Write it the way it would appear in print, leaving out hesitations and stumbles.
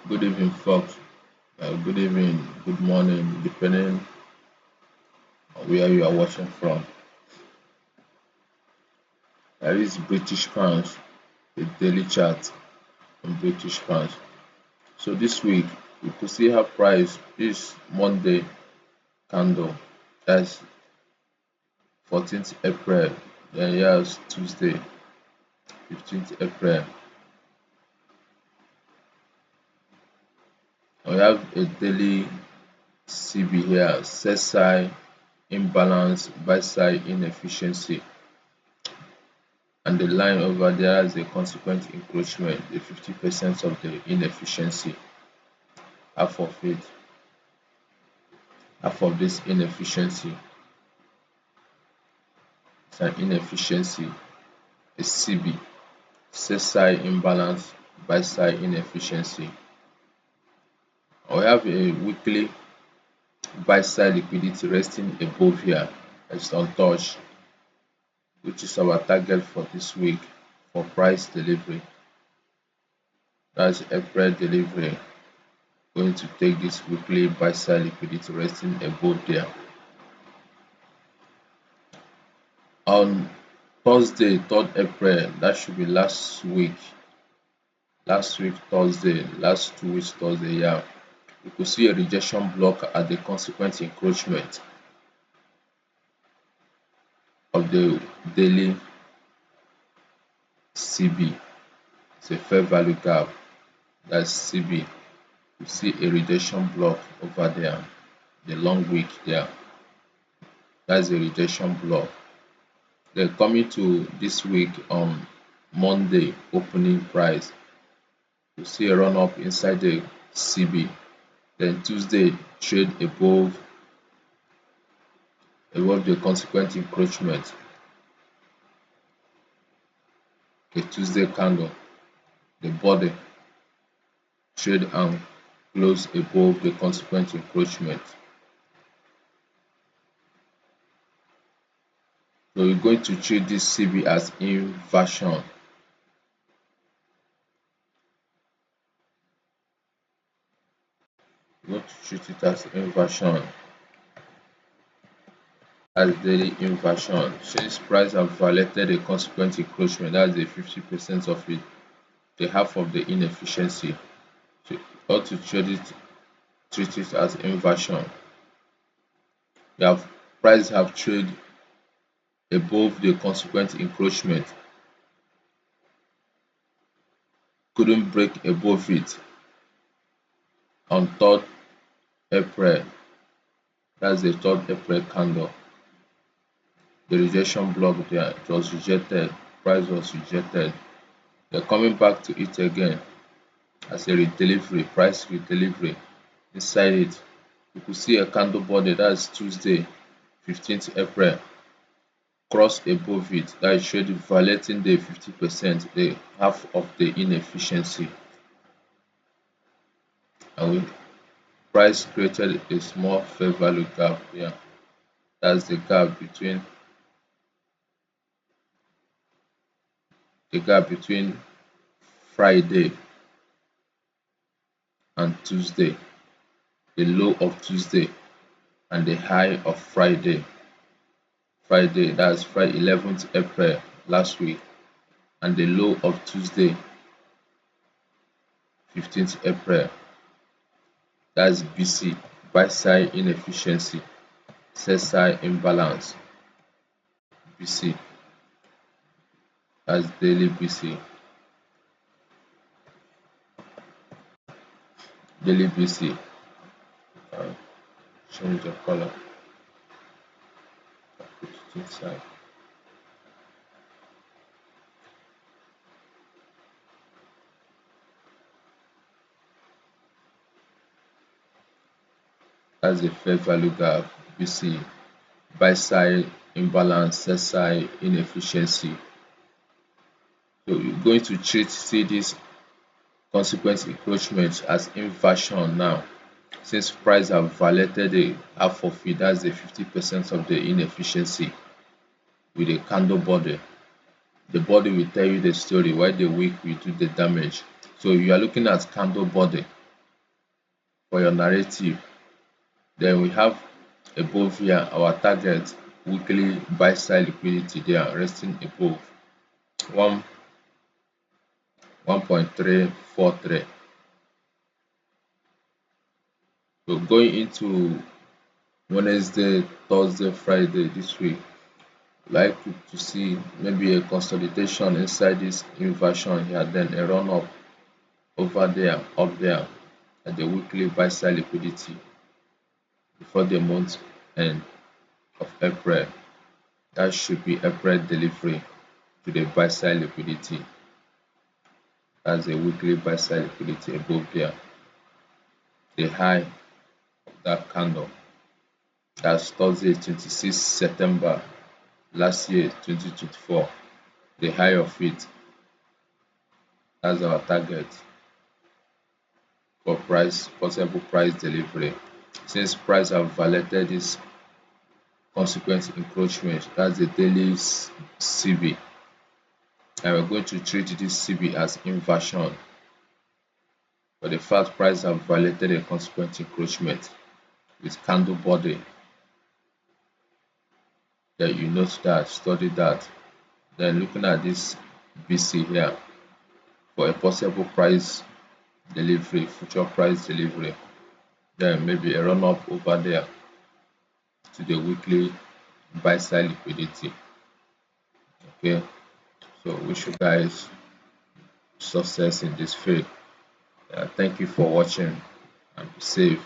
Good evening, folks. Good evening, good morning, depending on where you are watching from. There is British pounds, the daily chart on British pounds. So this week we could see how price is Monday candle. That's 14th April. Then here's Tuesday, 15th April. We have a daily CB here, sell side imbalance, buy side inefficiency. And the line over there has a consequent encroachment, the 50% of the inefficiency, half of it, half of this inefficiency is an inefficiency, a CB, sell side imbalance, buy side inefficiency. We have a weekly buy side liquidity resting above here, it's untouched, which is our target for this week for price delivery. That's April delivery. Going to take this weekly buy side liquidity resting above there. On Thursday, 3rd April, that should be last week Thursday, last 2 weeks Thursday, yeah, you could see a rejection block at the consequent encroachment of the daily CB. It's a fair value gap, that's CB. You see a rejection block over there, the long wick there, that's a rejection block. Then coming to this week on Monday opening price, you see a run up inside the CB. Then Tuesday trade above the consequent encroachment. The Tuesday candle, the body trade and close above the consequent encroachment. So we're going to treat this CB as inversion. We're going to treat it as inversion, as daily inversion. Since price have violated a consequent encroachment, that's the 50% of it, the half of the inefficiency. So you ought to treat it as inversion. We have price have traded above the consequent encroachment, couldn't break above it on 3rd April. That's the 3rd April candle. The rejection block there, it was rejected, price was rejected. They're coming back to it again as a redelivery, price redelivery. Inside it, you could see a candle body, that's Tuesday, 15th April, cross above it, that is showing violating the 50%, the half of the inefficiency. And price created a small fair value gap here. That's the gap between Friday and Tuesday, the low of Tuesday and the high of Friday. That's Friday 11th April last week, and the low of Tuesday 15th April. That's BC, buy side inefficiency, sell side imbalance, BC. That's daily BC. Daily BC. Change the color. Put it inside. That's the fair value gap, BC, buy side imbalance, sell side inefficiency. So you're going to see this consequent encroachment as inversion now, since price have violated the half of it, that's the 50% of the inefficiency with a candle body. The body will tell you the story, while the wick will do the damage. So you are looking at candle body, for your narrative. Then we have above here our target weekly buy side liquidity. They are resting above one 1.343. So going into Wednesday, Thursday, Friday this week, like to see maybe a consolidation inside this inversion here, then a run up over there, up there at the weekly buy side liquidity before the month end of April. That should be April delivery to the buy side liquidity. That's a weekly buy side liquidity above there. The high of that candle. That's Thursday 26 September last year 2024. The high of it. That's our target for possible price delivery. Since price have violated this consequent encroachment, that's the daily CB, and we're going to treat this CB as inversion. But the fact price have violated a consequent encroachment with candle body, that you note that, study that. Then looking at this BC here for a possible price delivery, future price delivery, then maybe a run up over there to the weekly buy side liquidity. Okay, so wish you guys success in this field. Thank you for watching and be safe.